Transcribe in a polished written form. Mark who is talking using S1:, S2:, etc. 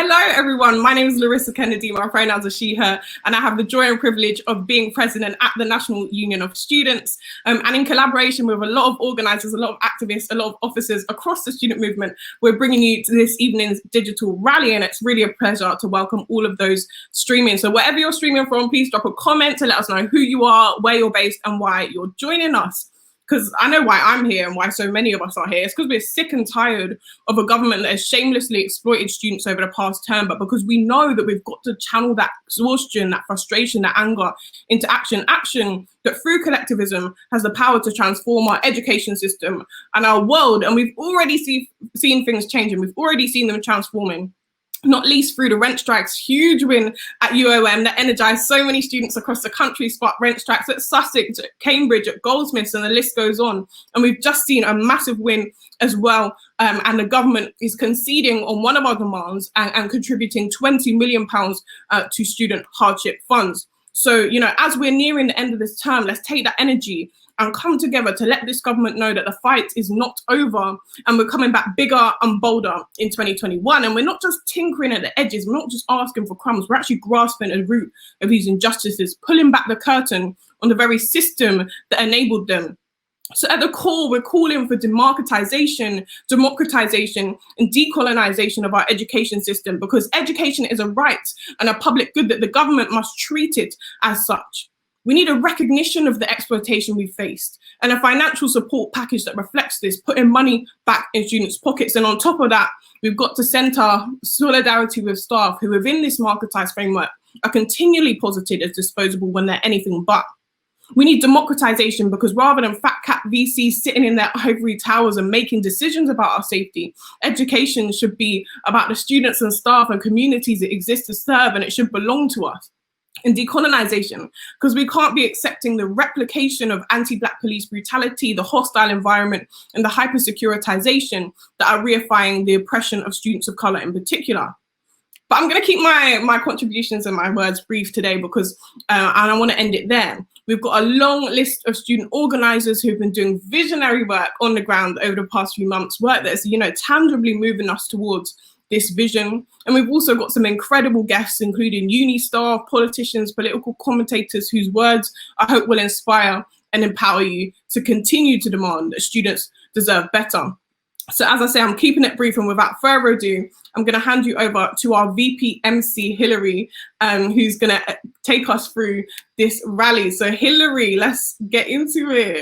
S1: Hello, everyone. My name is Larissa Kennedy. My pronouns are she, her, and I have the joy and privilege of being president at the National Union of Students. And in collaboration with a lot of organisers, a lot of activists, a lot of officers across the student movement, we're bringing you to this evening's digital rally, and it's really a pleasure to welcome all of those streaming. So wherever you're streaming from, please drop a comment to let us know who you are, where you're based, and why you're joining us. Because I know why I'm here and why so many of us are here. It's because we're sick and tired of a government that has shamelessly exploited students over the past term, but because we know that we've got to channel that exhaustion, that frustration, that anger into action that through collectivism has the power to transform our education system and our world. And we've already seen things changing. We've already seen them transforming, not least through the rent strikes, huge win at UOM that energized so many students across the country, sparked rent strikes at Sussex, at Cambridge, at Goldsmiths, and the list goes on. And we've just seen a massive win as well. And the government is conceding on one of our demands and contributing £20 million to student hardship funds. So, as we're nearing the end of this term, let's take that energy and come together to let this government know that the fight is not over and we're coming back bigger and bolder in 2021. And we're not just tinkering at the edges, we're not just asking for crumbs, we're actually grasping at the root of these injustices, pulling back the curtain on the very system that enabled them. So at the core, we're calling for democratization, and decolonization of our education system, because education is a right and a public good that the government must treat it as such. We need a recognition of the exploitation we faced and a financial support package that reflects this, putting money back in students' pockets. And on top of that, we've got to centre solidarity with staff who within this marketized framework are continually posited as disposable when they're anything but. We need democratization because rather than fat cat VCs sitting in their ivory towers and making decisions about our safety, education should be about the students and staff and communities that exist to serve, and it should belong to us. And decolonization, because we can't be accepting the replication of anti-Black police brutality, the hostile environment, and the hyper-securitization that are reifying the oppression of students of color in particular. But I'm going to keep my contributions and my words brief today because, and I want to end it there. We've got a long list of student organizers who've been doing visionary work on the ground over the past few months, work that's, tangibly moving us towards this vision. And we've also got some incredible guests, including uni staff, politicians, political commentators, whose words I hope will inspire and empower you to continue to demand that students deserve better. So as I say, I'm keeping it brief, and without further ado, I'm going to hand you over to our VP MC, Hillary, who's going to take us through this rally. So Hillary, let's get into it.